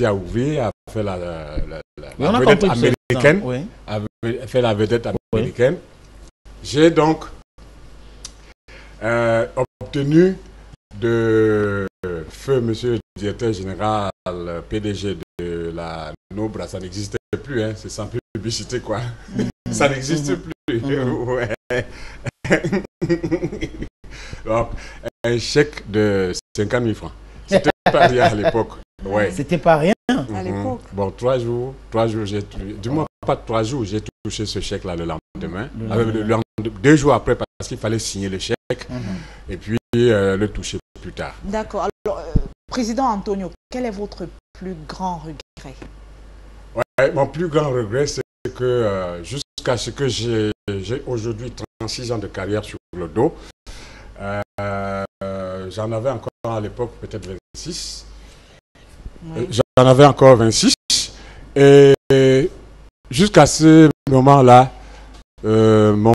à ouvrir, a fait la vedette américaine. Oui. A fait la vedette américaine. J'ai donc obtenu de feu monsieur le directeur général, PDG de la NOBRA, ça n'existait plus, hein, c'est sans publicité quoi. Ça n'existe plus. Ouais. Donc, un chèque de 50 000 francs. C'était pas rien à l'époque. Ouais. C'était pas rien. À l'époque. Bon, 3 jours, du moins pas 3 jours, j'ai touché ce chèque-là le lendemain. 2 jours après, parce qu'il fallait signer le chèque et puis le toucher plus tard. D'accord. Alors, Président Antonio, quel est votre plus grand regret? Ouais, mon plus grand regret, c'est que jusqu'à ce que j'ai aujourd'hui 36 ans de carrière sur le dos, j'en avais encore à l'époque peut-être 26. Oui. J'en avais encore 26. Et jusqu'à ce moment-là, mon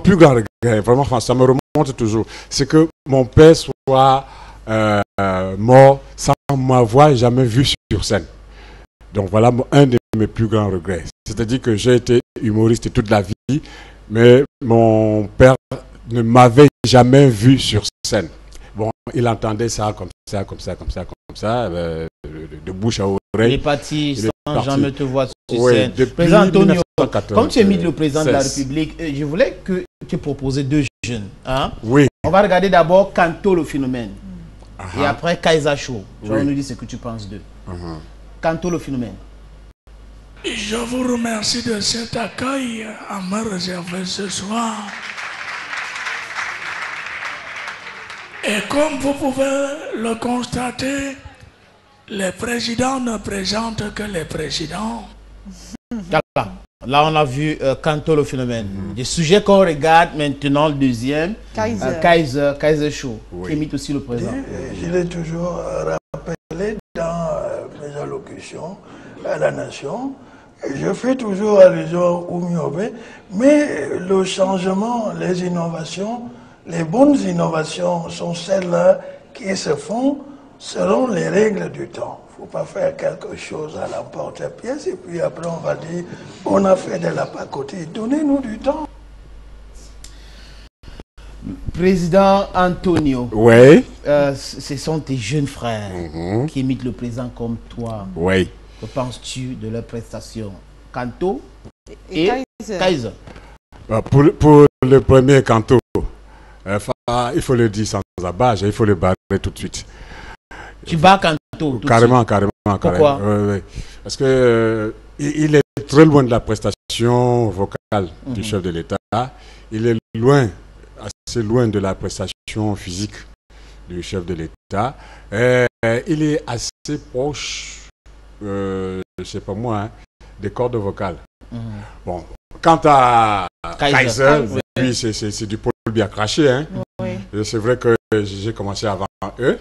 plus grand regret, vraiment, ça me remonte toujours, c'est que mon père soit mort sans m'avoir jamais vu sur scène. Donc voilà un de mes plus grands regrets. C'est-à-dire que j'ai été humoriste toute la vie, mais mon père ne m'avait jamais vu sur scène. Bon, il entendait ça comme ça, de bouche à oreille. Il est parti sans jamais te voir sur scène. Président Antonio, comme tu es mis le président de la République, je voulais que tu proposes 2 jeunes. Hein? Oui. On va regarder d'abord Kanto le phénomène. Et après Kaiser Show. Tu vas nous dire ce que tu penses d'eux. Kanto le phénomène. Je vous remercie de cet accueil à me réserver ce soir. Et comme vous pouvez le constater, les présidents ne présentent que les présidents. Là, on a vu Kanto le phénomène. Le sujet qu'on regarde maintenant, le deuxième, Kaiser Show, qui imite aussi le président. Je l'ai toujours rappelé dans mes allocutions à la nation. Je fais toujours allusion au Miobé, mais le changement, les innovations, les bonnes innovations sont celles-là qui se font selon les règles du temps. Il ne faut pas faire quelque chose à l'emporte-pièce et puis après on va dire on a fait de la pacotille. Donnez-nous du temps. Président Antonio, oui. Ce sont tes jeunes frères qui imitent le président comme toi. Oui. Que penses-tu de leurs prestations? Kanto et Kaiser. Kaiser. Pour le premier Kanto, il faut le dire sans abâche, il faut le barrer tout de suite. Tu bats Kanto? Carrément. Pourquoi? Parce que il est très loin de la prestation vocale du chef de l'État. Il est assez loin de la prestation physique du chef de l'État. Il est assez proche, je ne sais pas moi, des cordes vocales. Bon, quant à Kaiser, lui, c'est du poil bien craché. Hein. C'est vrai que j'ai commencé avant eux.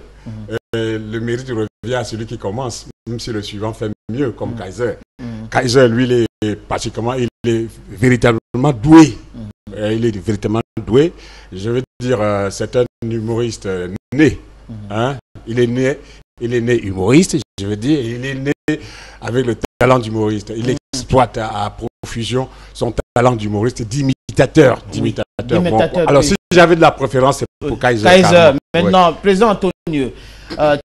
Et le mérite revient à celui qui commence, même si le suivant fait mieux, comme Kaiser. Kaiser, lui, il est véritablement doué. Il est véritablement doué. Je veux dire, c'est un humoriste né. Hein? Il est né humoriste, je veux dire. Il est né avec le talent d'humoriste. Il exploite à profusion son talent d'humoriste, d'imitateur. Bon, alors, si j'avais de la préférence, c'est pour Kaiser. Kaiser, maintenant, président Antonio,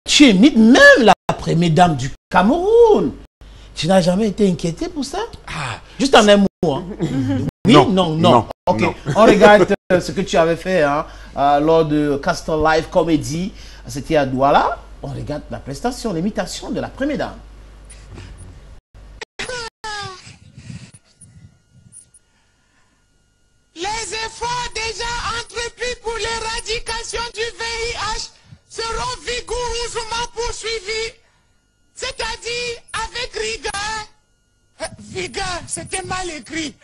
tu imites même la première dame du Cameroun. Tu n'as jamais été inquiété pour ça? Juste en un mot. Hein. Oui, non. Ok, on regarde ce que tu avais fait lors de Castor Live Comedy. C'était à Douala. On regarde la prestation, l'imitation de la première dame. Les efforts déjà entrepris pour l'éradication du VIH seront vigoureusement poursuivis, c'est-à-dire avec rigueur. Vigueur, c'était mal écrit.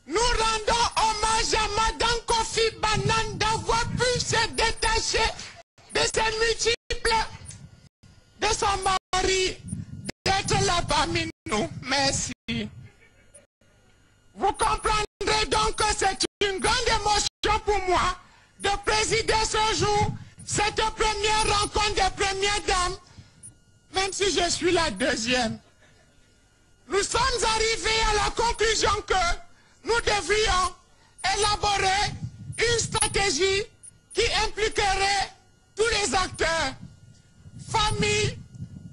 Nous rendons hommage à Madame Kofi Banane d'avoir pu se détacher de ses multiples, de son mari, d'être là parmi nous. Merci. Vous comprendrez donc que c'est une grande émotion pour moi de présider ce jour cette première rencontre des premières dames, même si je suis la deuxième, nous sommes arrivés à la conclusion que nous devions élaborer une stratégie qui impliquerait tous les acteurs, famille,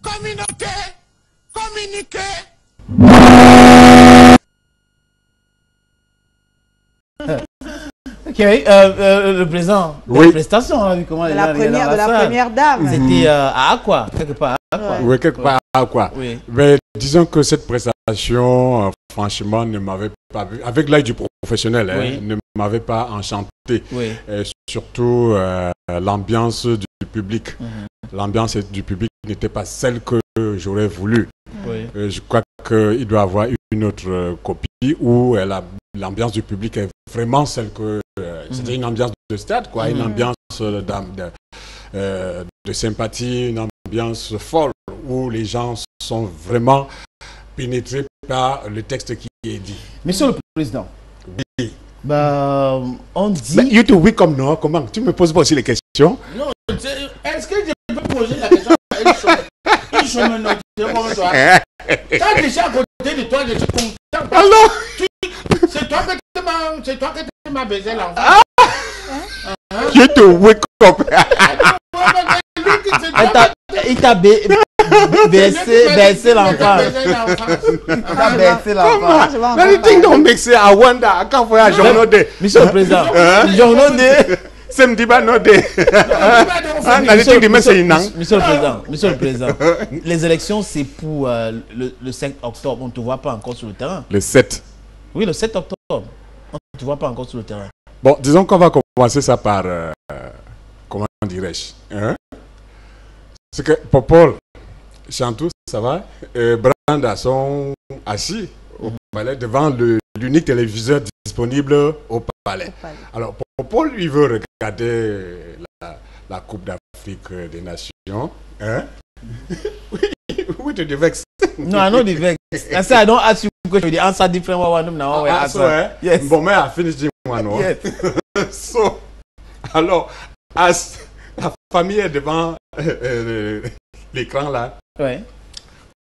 communauté, communiquer. Ok, le président, Oui. la prestation, hein, comment De la première dame. C'était à Aqua, quelque part. À Aqua. Oui, quelque part à quoi. Oui. Mais disons que cette prestation, franchement, ne m'avait pas vu, avec l'œil du professionnel, Oui. ne m'avait pas enchanté. Oui. Et surtout, l'ambiance du public. L'ambiance du public n'était pas celle que j'aurais voulu. Oui. Je crois qu'il doit y avoir une autre copie où l'ambiance du public est vraiment celle que... C'était une ambiance de stade, quoi, une ambiance de sympathie, une ambiance folle, où les gens sont vraiment pénétrés par le texte qui est dit. Monsieur le Président, Oui. bah, on dit... Mais you do oui comme non, comment? Tu me poses pas aussi les questions? Non, est-ce que je peux poser la question à une chemin comme toi? Quand je suis à côté de toi, je suis content. Alors? C'est toi que tu m'as baisé l'enfant. You do oui comme... Il t'a baissé l'enfant. Il t'a baissé l'enfant. Many things don't make sense. I wonder. I can't voyage journal day. Monsieur le Président, journal de... Samedi ba no day. Monsieur le Président, les élections c'est pour le 5 octobre. On ne te voit pas encore sur le terrain. Le 7. Oui, le 7 octobre. On ne te voit pas encore sur le terrain. Bon, disons qu'on va commencer ça par... comment dirais-je, hein? C'est que Popol, Chantou, ça va, Branda sont assis au palais devant l'unique téléviseur disponible au palais. Alors, Popol, lui, veut regarder la Coupe d'Afrique des Nations. Hein? Oui, tu te vexes. No, I know the vex. I say I don't ask you question. The answer different one now. Yes. Bon, mais I finish this one. Yes. So, alors, as la famille est devant l'écran là, Ouais.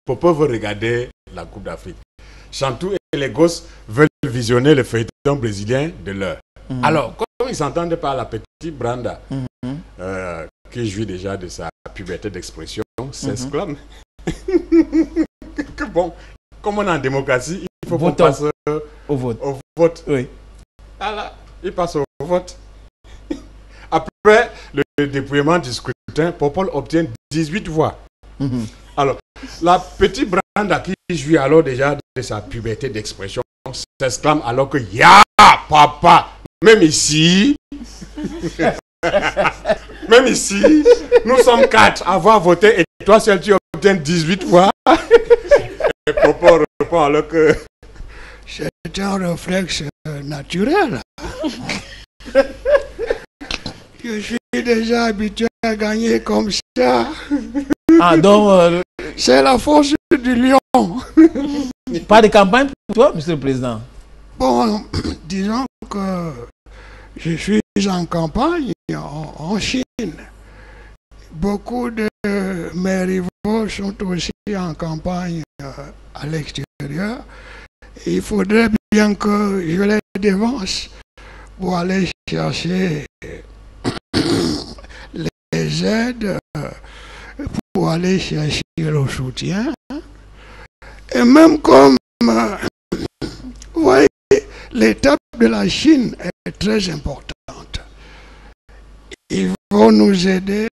Popo veut regarder la Coupe d'Afrique. Chantou et les gosses veulent visionner le feuilleton brésilien de l'heure. Alors, comme ils s'entendent par la petite Branda, qui jouit déjà de sa puberté d'expression, s'exclame que bon, comme on est en démocratie, il faut qu'on passe au vote. Au vote. Oui. Alors, il passe au vote. Après le dépouillement du scrutin, Popol obtient 18 voix. Alors, la petite Branda qui jouit alors déjà de sa puberté d'expression s'exclame alors que ya papa, même ici, même ici, nous sommes 4 à avoir voté et toi seul tu obtiens 18 voix. Et Popol répond alors que c'est un réflexe naturel. Je suis déjà habitué à gagner comme ça. Ah, donc... c'est la force du lion. Pas de campagne pour toi, Monsieur le Président? Bon, disons que je suis en campagne en Chine. Beaucoup de mes rivaux sont aussi en campagne à l'extérieur. Il faudrait bien que je les devance pour aller chercher les aides, pour aller chercher le soutien. Et même comme, vous voyez, l'étape de la Chine est très importante. Ils vont nous aider,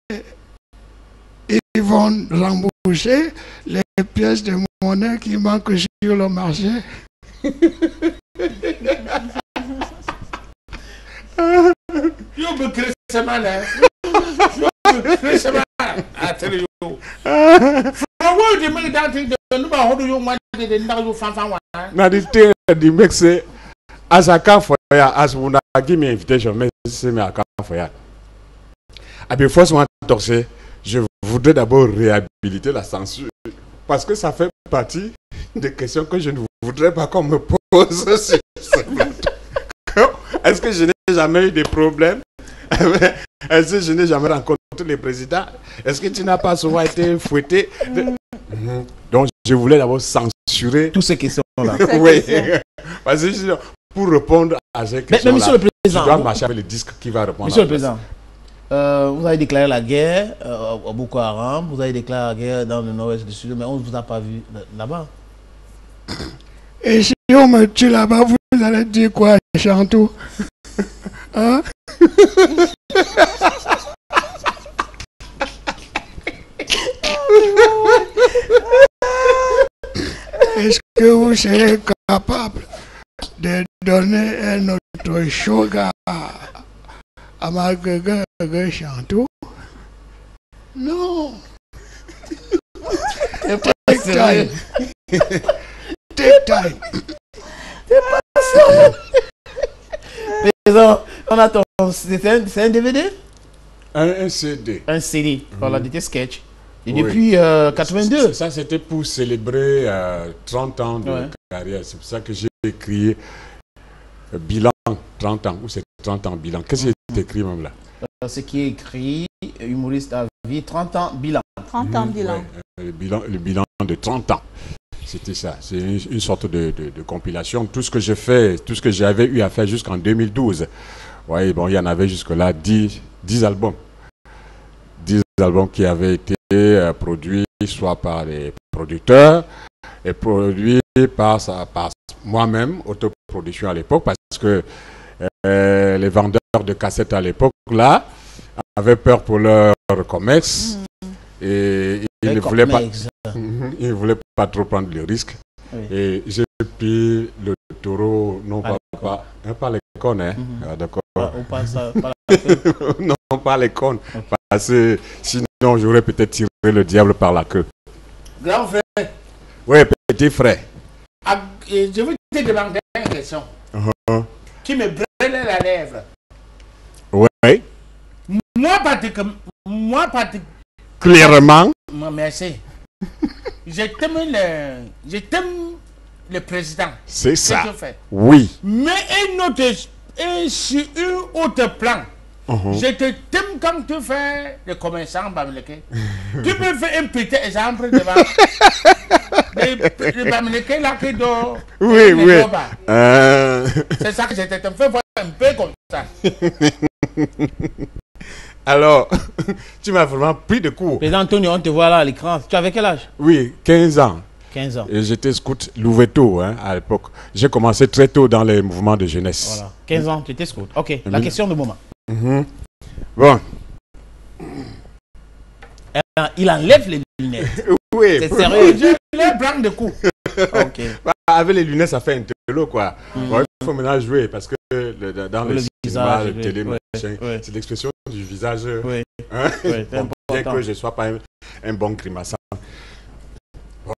ils vont rembourser les pièces de monnaie qui manquent sur le marché. Yo me crée ce mal, hein. Yo me crée ce mal. I tell you. From where you make that thing, the how do you want the now fan one? now the thing the make say as I come for ya, as una give me invitation, me say me I come for ya. I be first one to say, je voudrais d'abord réhabiliter la censure parce que ça fait partie des questions que je ne voudrais pas qu'on me pose sur ce plateau. Est-ce que je n'ai jamais eu des problèmes? Est-ce que je n'ai jamais rencontré les présidents. Est-ce que tu n'as pas souvent été fouetté? Donc, je voulais d'abord censurer toutes ces questions-là. Oui, parce que pour répondre à ces questions-là, mais monsieur le président, tu dois marcher avec le disque qui va répondre. Monsieur le président, vous avez déclaré la guerre au Boko Haram, vous avez déclaré la guerre dans le nord-ouest du sud, mais on ne vous a pas vu là-bas. Et si on me tue là-bas, vous allez dire quoi, Chantou? Hein? Est-ce que vous serez capable de donner un autre choga à ma gueule Chantou? Non. Take time. Take time. Président, on attend. C'est un DVD? Un CD. Un CD. Voilà, des sketchs. Et Oui. depuis 82. Ça, c'était pour célébrer 30 ans de carrière. C'est pour ça que j'ai écrit bilan 30 ans. Ou c'est 30 ans bilan. Qu'est-ce que j'ai écrit même là? Ce qui est écrit, humoriste à vie, 30 ans bilan. 30 ans bilan. Ouais, le bilan de 30 ans. C'était ça. C'est une sorte de compilation. Tout ce que j'ai fait, tout ce que j'avais eu à faire jusqu'en 2012. Oui, bon, il y en avait jusque-là 10 albums. 10 albums qui avaient été produits soit par les producteurs et produits par moi-même, autoproduction à l'époque, parce que les vendeurs de cassettes à l'époque, là, avaient peur pour leur commerce et ils ne voulaient pas. Ils ne voulaient pas trop prendre le risque. Oui. Et j'ai pris le taureau, non pas les cônes, hein. D'accord. Non, pas les cônes. Parce que sinon, j'aurais peut-être tiré le diable par la queue. Grand frère. Oui, petit frère. Je veux te demander une question. Qui me brûle la lèvre. Oui. Moi, clairement. Merci. Je t'aime le président. C'est ça. Que tu fais. Oui. Mais sur un autre plan, je te t'aime quand tu fais le commerçant Bamileke. Tu peux faire un petit exemple devant le Bamileke là qui dort. Oui, oui. C'est ça que je te fais voir un peu comme ça. Alors, tu m'as vraiment pris de court. Président Antonio, on te voit là à l'écran. Tu avais quel âge? Oui, 15 ans. 15 ans. Et j'étais scout Louveteau à l'époque. J'ai commencé très tôt dans les mouvements de jeunesse. Voilà. 15 ans, tu étais scout. Ok, la question du moment. Bon. Il enlève les lunettes. Oui. C'est sérieux. Je les prends de coups. Ok. Avec les lunettes, ça fait un télo, quoi. Bon, il faut maintenant jouer parce que dans le cinéma, le télé, c'est l'expression du visage. Oui. Hein? Oui, bon, bien que je ne sois pas un bon grimaçant. Bon.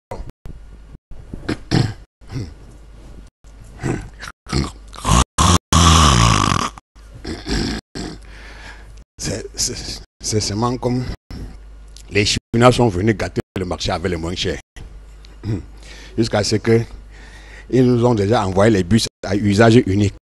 C'est seulement comme les Chinois sont venus gâter le marché avec les moins chers. Jusqu'à ce que ils nous ont déjà envoyé les bus à usage unique.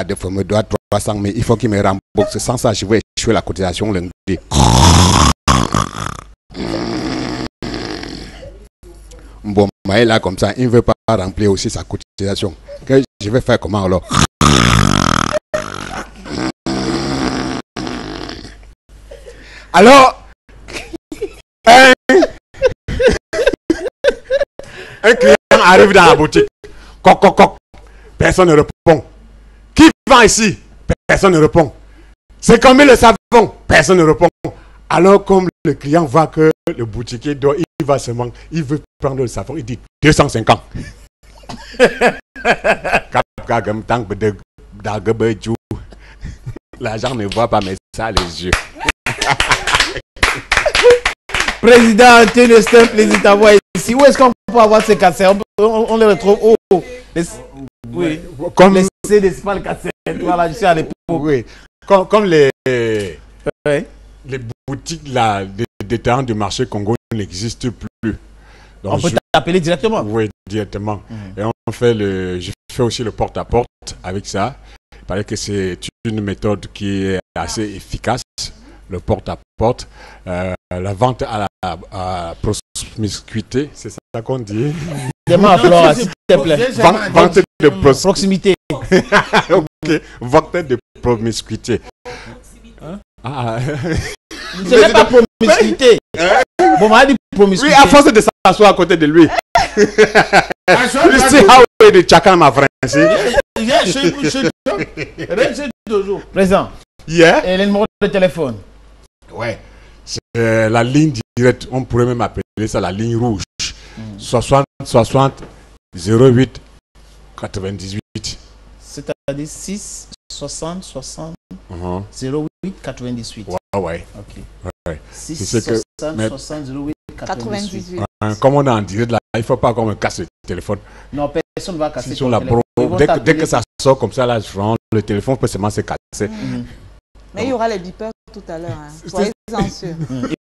Des fois, me doit 300, mais il faut qu'il me rembourse. Sans ça, je vais échouer la cotisation lundi. Bon, mais là, comme ça, il ne veut pas remplir aussi sa cotisation. Que je vais faire comment alors? Alors, un client arrive dans la boutique. Coq, coq, coq. Personne ne répond. Qui vend ici? Personne ne répond. C'est combien le savon? Personne ne répond. Alors, comme le client voit que le boutiquier doit, il veut prendre le savon, il dit 250. L'argent ne voit pas, mais ça a les yeux. Président Antonio, c'est un plaisir d'avoir ici. Où est-ce qu'on peut avoir ces cassettes? On les retrouve où? Oui, comme les CD, c'est pas le cassette. Voilà, je suis à l'époque. Oui, comme les boutiques là, des terrains du marché Congo n'existent plus. Donc, on peut t'appeler directement. Oui, directement. Et on fait je fais aussi le porte-à-porte avec ça. Il paraît que c'est une méthode qui est assez efficace, le porte-à-porte. La vente à la promiscuité, c'est ça qu'on dit. Demande à Flora, s'il te plaît. Vente de Proximité. Ok, vente de promiscuité. Ah. Ce n'est pas promiscuité. Bon, on va dire promiscuité. Oui, à force de s'asseoir à côté de lui. You see how the chacun m'a français. Présent. Yeah. Et le numéro de téléphone. Ouais. C'est la ligne directe. On pourrait même appeler ça la ligne rouge. 60 60 08 98. C'est-à-dire 6 60 60 08 98. Ouais. Ok. Ouais. 6 60 60 08 98. Comme on est en direct là, il ne faut pas qu'on me casse le téléphone. Non, personne ne va casser Sur ton la téléphone. dès que ça sort comme ça, là, le téléphone peut seulement se casser. Mais il y aura les beepers tout à l'heure. Hein. Soyez-en sûrs.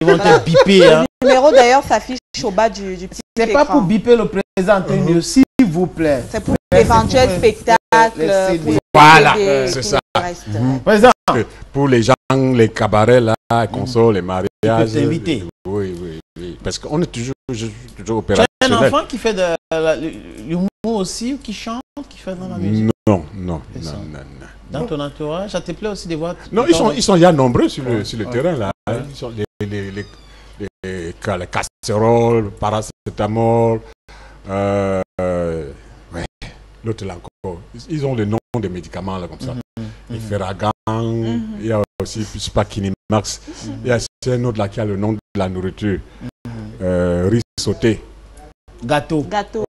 Ils vont te biper. Hein. Le numéro d'ailleurs s'affiche au bas du petit écran. C'est pas pour biper le président Antonio, s'il vous plaît. C'est pour l'éventuel spectacle. Voilà, c'est ça. Président. Pour les gens, les cabarets là, les consoles, les mariages. Tu peux t'inviter. Oui. Parce qu'on est toujours Tu as opérationnel. un enfant qui fait de l'humour aussi, ou qui chante, qui fait dans la musique? Non. Dans ton entourage, ça te plaît aussi de voir? Non, ils sont déjà nombreux sur le terrain là. Ils sont les casseroles, paracétamol, l'autre là encore. Ils ont le nom des médicaments là comme ça. Les Ferragan, il y a aussi Spakinimax. Il y a un autre là qui a le nom de la nourriture. Riz sauté. Gâteau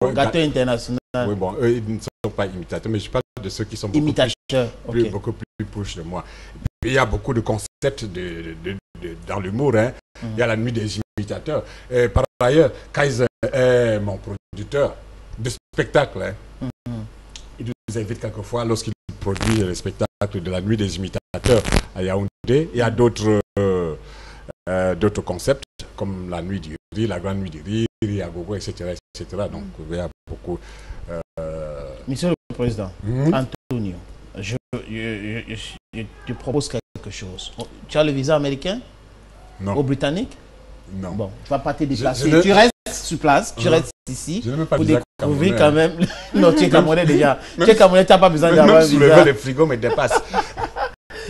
international. Oui, bon, eux, ils ne sont pas imitateurs, mais je parle de ceux qui sont beaucoup plus proches de moi. Et puis, il y a beaucoup de concepts dans l'humour. Hein. Il y a la nuit des imitateurs. Et par ailleurs, Kaiser est mon producteur de spectacle. Hein. Il nous invite quelquefois lorsqu'il produit le spectacle de la nuit des imitateurs à Yaoundé. Il y a d'autres concepts, comme la nuit du riz, la grande nuit du riz, Yagogo, etc. Donc, il y a beaucoup. Monsieur le Président, Antonio, je te propose quelque chose. Tu as le visa américain? Non. Au britannique? Non. Bon, tu ne vas pas te déplacer. Tu restes sur place, tu restes ici pour découvrir quand même. Non, tu es Camerounais déjà. Tu es Camerounais, tu n'as pas besoin d'avoir un visa. Soulever le frigo me dépasse.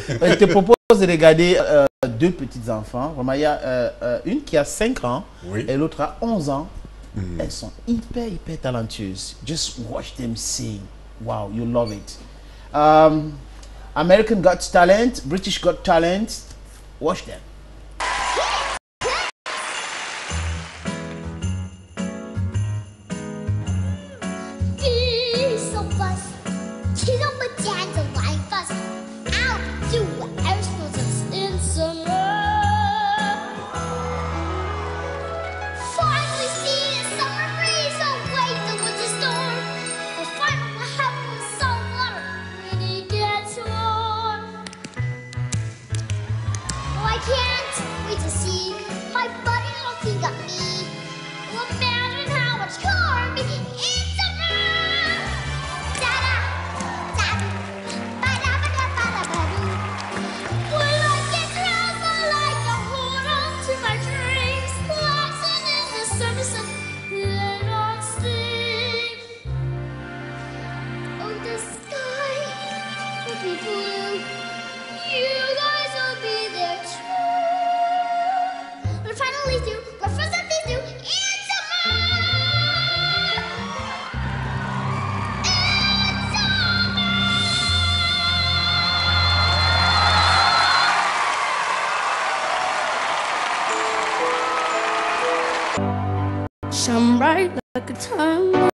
Je te propose de regarder deux petits enfants. Vraiment, il y a une qui a 5 ans et l'autre a 11 ans. Elles sont hyper talentueuses. Just watch them sing. Wow, you love it. American Got Talent, British Got Talent. Watch them. Shine bright like a diamond.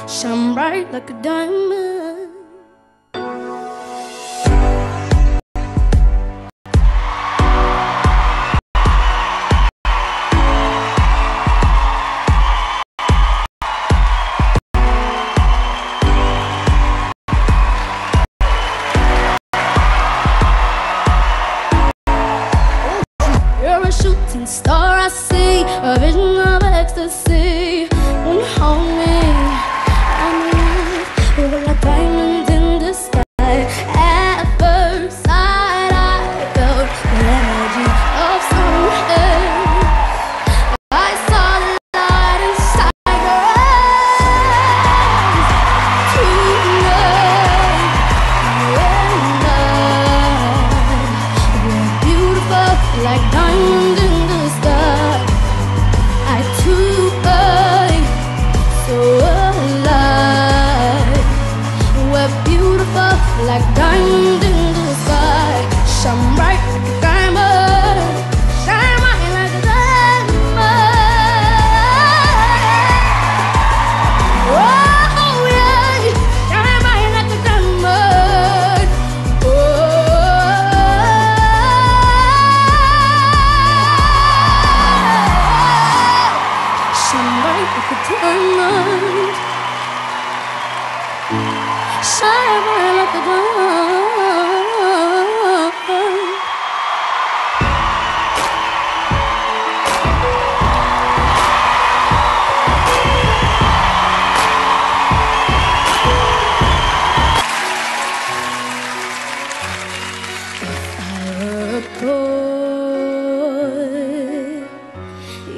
Shine bright like a diamond. You're a shooting star. diamond, shine bright like a diamond.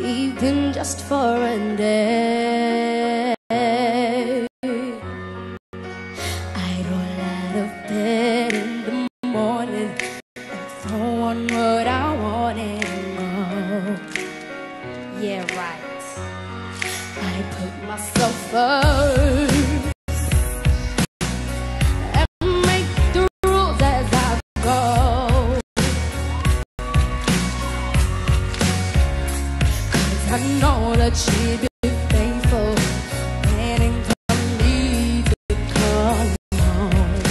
Even just for a day, I'd roll out of bed in the morning and throw on what I wanted to know. Yeah, right. I put myself first and make the rules as I go. I know that she'd be faithful, waiting for me to come home.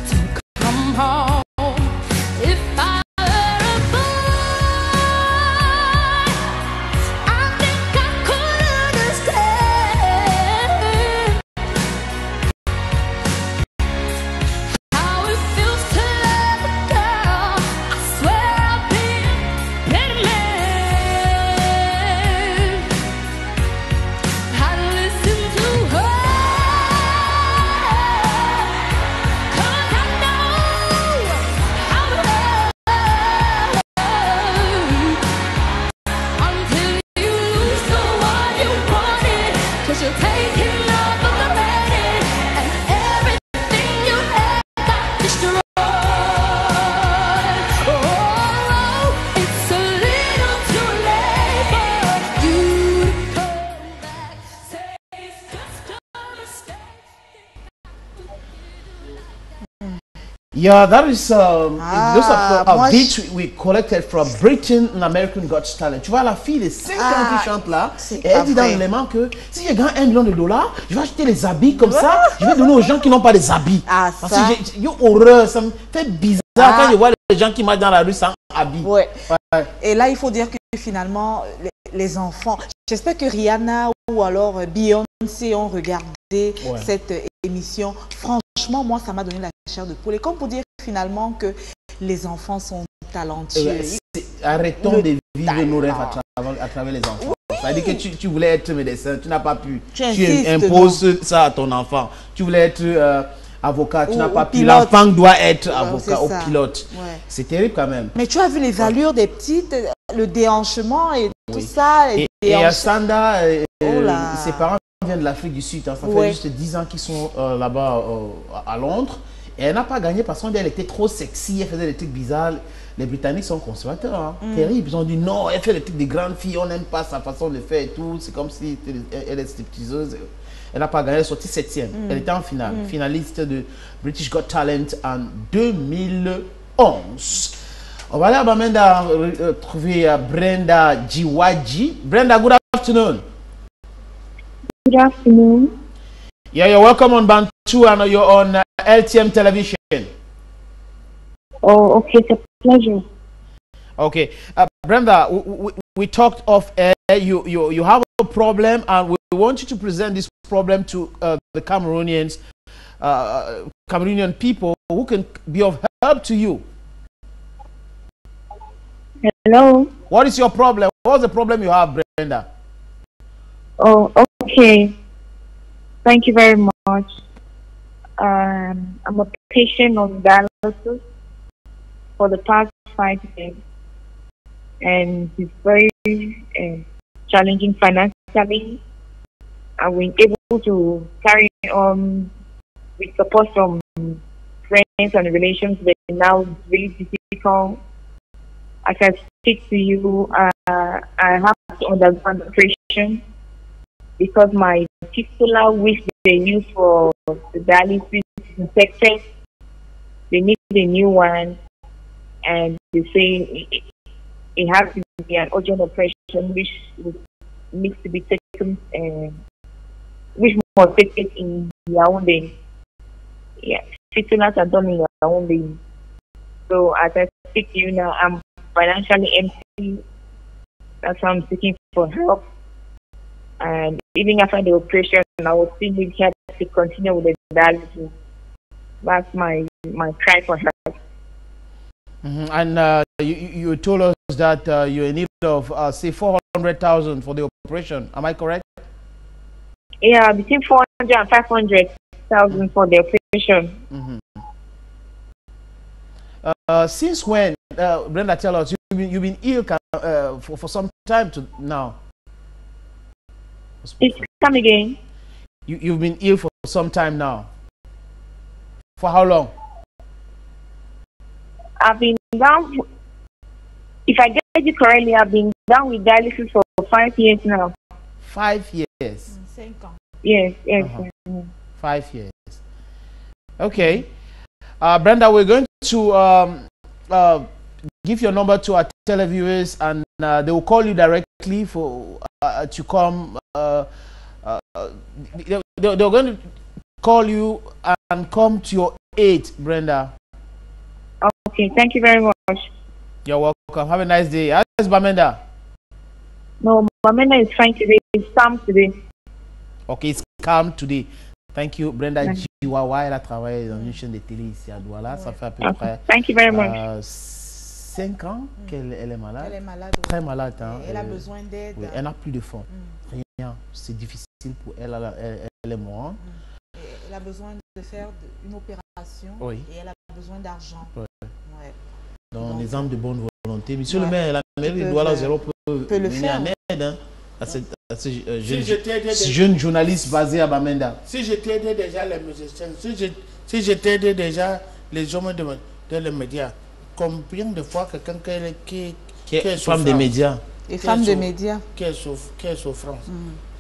To come home. If I were a boy, I think I could understand how it feels to love a girl. I swear I've been better man. You're taking love for granted, and everything you had got destroyed. Oh, it's a little too late for you to come back. Say it's just a mistake. Yeah, that is those are moi, beats we collected from Britain and American Got Talent. Tu vois, la fille de 5 ans qui chante là, et elle dit dans l'élément que si je gagne $1 million, je vais acheter les habits comme ça, je vais donner aux gens qui n'ont pas des habits. Ah, parce ça. que j'ai horreur, ça me fait bizarre quand je vois les gens qui marchent dans la rue sans habits. Ouais. Ouais. Et là, il faut dire que finalement, les enfants, j'espère que Rihanna ou alors Beyoncé ont regardé cette émission. Franchement, moi, ça m'a donné la chair de poule. Et comme pour dire finalement que les enfants sont talentueux. Arrêtons de vivre nos rêves à travers les enfants. Ça veut dire que tu voulais être médecin, tu n'as pas pu. Tu imposes ça à ton enfant. Tu voulais être avocat, tu n'as pas pu. L'enfant doit être avocat ou pilote. Ouais. C'est terrible quand même. Mais tu as vu les allures des petites, le déhanchement et tout ça. Et à Sanda, ses parents viennent de l'Afrique du Sud. Hein. Ça fait juste 10 ans qu'ils sont là-bas à Londres. Et elle n'a pas gagné parce qu'elle était trop sexy, elle faisait des trucs bizarres. Les Britanniques sont conservateurs, hein. Terrible. Ils ont dit non, elle fait des trucs de grandes filles, on n'aime pas sa façon de faire et tout. C'est comme si elle est stripteaseuse. Elle n'a pas gagné, elle est sortie 7e. Elle était en finale, finaliste de British Got Talent en 2011. On va aller à Bamenda trouver Brenda Jiwaji. Brenda, good afternoon. Good afternoon. Yeah, you're welcome on Bantu and you're on LTM television. Oh, okay, it's a pleasure. Okay, Brenda, we talked off air. You have a problem, and we want you to present this problem to the Cameroonians, Cameroonian people who can be of help to you. Hello. What is your problem? What's the problem you have, Brenda? Oh, okay. Thank you very much. I'm a patient on dialysis for the past 5 years, and it's very challenging financially. I've been able to carry on with support from friends and relations, but now it's really difficult. As I speak to you, I have to undergo an operation because my fistula, which they use for the dialysis, is infected. They need a new one, and they say it has to be an urgent operation, which needs to be taken, which must take it in Yaoundé. Yeah, fistulas are done in Yaoundé. So as I speak to you now, I'm financially empty. That's why I'm seeking for help. And even after the operation, I will still need help to continue with the dialysis. That's my cry for help. And you told us that you're in need of, say, 400,000 for the operation. Am I correct? Yeah, between 400 and 500,000 for the operation. Since when, Brenda, tell us, you've been ill for some time now? Come again. You've been ill for some time now. For how long? I've been down. If I get it correctly, I've been down with dialysis for 5 years now. 5 years. Yes. 5 years. Okay. Brenda, we're going to give your number to our televiewers, and they will call you directly for to come. They're going to call you and come to your aid, Brenda. Okay, thank you very much. You're welcome. Have a nice day. How's Bamenda? No, Bamenda is fine today. It's calm today. Okay, it's calm today. Thank you, Brenda Jiwawa. Elle a travaillé dans une chaîne de télé ici à Douala. Ça fait à peu près thank you very much. 5 ans qu'elle est malade. Elle est malade. Très malade. Hein. Elle a besoin d'aide. Oui, elle n'a plus de fonds. Rien. C'est difficile pour elle. Elle est morte. Elle a besoin de faire une opération. Oui. Et elle a besoin d'argent. Oui. Ouais. Dans les âmes de bonne volonté. Monsieur le maire, la mairie de Douala Zéro peut venir en aide hein, à ce jeune journaliste basé à Bamenda. Si je t'aidais déjà les musiciens, si je t'aidais déjà les hommes dans les médias, combien de fois quelqu'un qui est femme des médias. Et femme des médias. Qui est souffrance.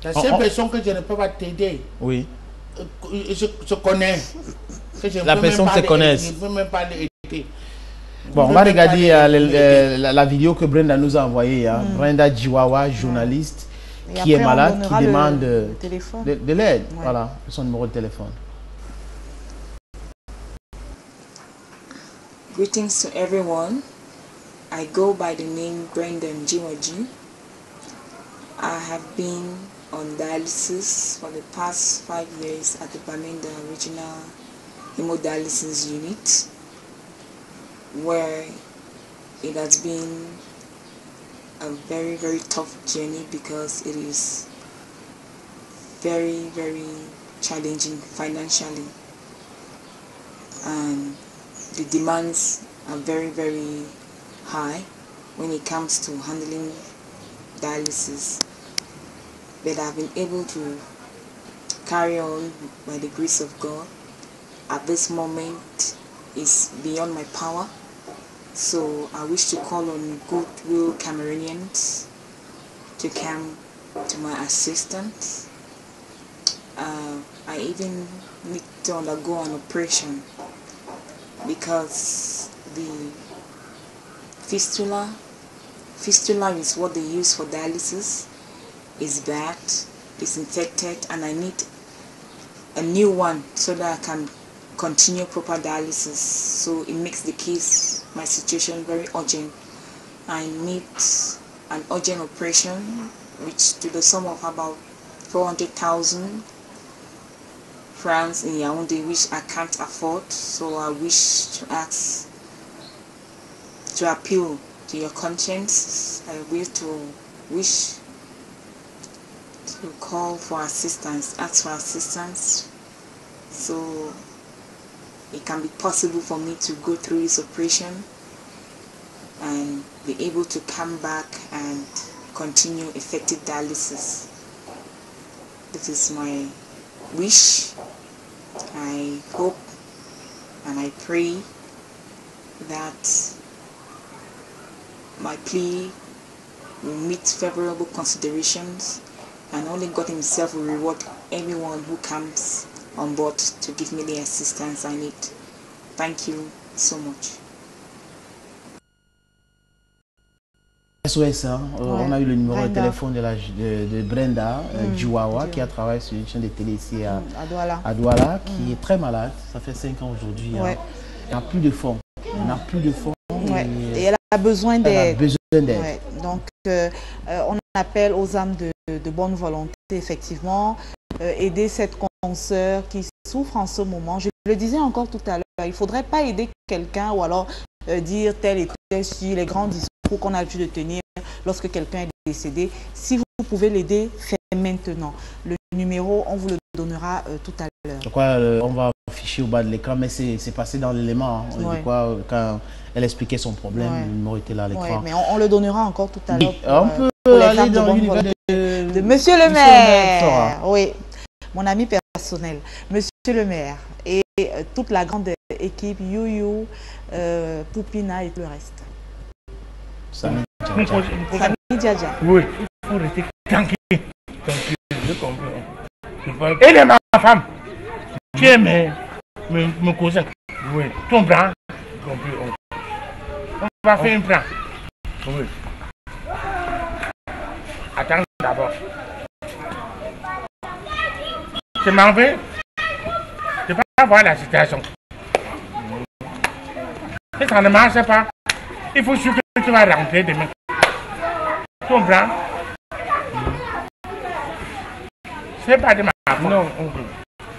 La seule personne que je ne peux pas t'aider. Oui. Je connais. La personne se connaît. Je ne peux même pas l'aider. Bon, on va regarder la vidéo que Brenda nous a envoyée. Hein. Brenda Jiwawa, journaliste, qui est malade, qui demande de l'aide. Ouais. Voilà, son numéro de téléphone. Greetings to everyone. I go by the name Brendan Jiwaji. I have been on dialysis for the past 5 years at the Bamenda Regional Hemodialysis Unit, where it has been a very, very tough journey because it is very, very challenging financially, and the demands are very, very high when it comes to handling dialysis. But I've been able to carry on by the grace of God. At this moment, it's beyond my power. So I wish to call on goodwill Cameroonians to come to my assistance. I even need to undergo an operation because the fistula is what they use for dialysis. Is bad, it's infected, and I need a new one so that I can continue proper dialysis. So it makes the case, my situation, very urgent. I need an urgent operation, which to the sum of about 400,000 francs in Yaoundé, which I can't afford. So I wish to ask, to appeal to your conscience. I wish to call for assistance, ask for assistance, so it can be possible for me to go through this operation and be able to come back and continue effective dialysis. This is my wish. I hope and I pray that my plea will meet favorable considerations, and only God Himself will reward anyone who comes on board to give me the assistance I need. Thank you so much. SOS, hein? On a eu le numéro de téléphone de Brenda Jiwawa, qui a travaillé sur une chaîne de télé ici à Douala, qui est très malade. Ça fait 5 ans aujourd'hui. Hein. Elle n'a plus de fonds. Elle n'a plus de fonds. Et elle a besoin d'aide. Ouais. Donc, on appel aux âmes de bonne volonté, effectivement. Aider cette consoeur qui souffre en ce moment. Je le disais encore tout à l'heure, il ne faudrait pas aider quelqu'un ou alors dire tel et tel sur les grands discours qu'on a l'habitude de tenir lorsque quelqu'un est décédé. Si vous pouvez l'aider, faites maintenant. Le numéro, on vous le donnera tout à l'heure. Je crois on va afficher au bas de l'écran, mais c'est passé dans l'élément. Hein. Ouais. Quand elle expliquait son problème, le numéro était là à l'écran. Ouais, mais on le donnera encore tout à l'heure. On peut aller dans l'univers de Monsieur le maire. Oui, mon ami personnel, Monsieur le maire et toute la grande équipe, Youyou, Poupina et tout le reste. Samy Djadja. Oui, il faut rester tranquille. Tranquille, je comprends. Elle est ma femme. Tu es mes cousins. Oui. Ton bras. On va faire un plan. Oui. Attends d'abord. Je m'en vais. Je ne peux pas voir la situation. Si ça ne marche pas, il faut sûr que tu vas rentrer demain. Tu comprends? C'est pas de ma faute. Non,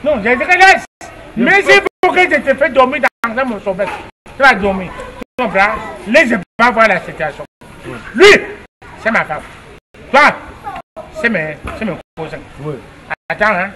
non, je te laisse. Mais c'est pour que je te fais dormir dans mon sommeil. Tu vas dormir. Tu comprends? Laisse pas voir la situation. Lui, c'est ma femme. Toi, c'est mes cousins. Oui. Attends, hein.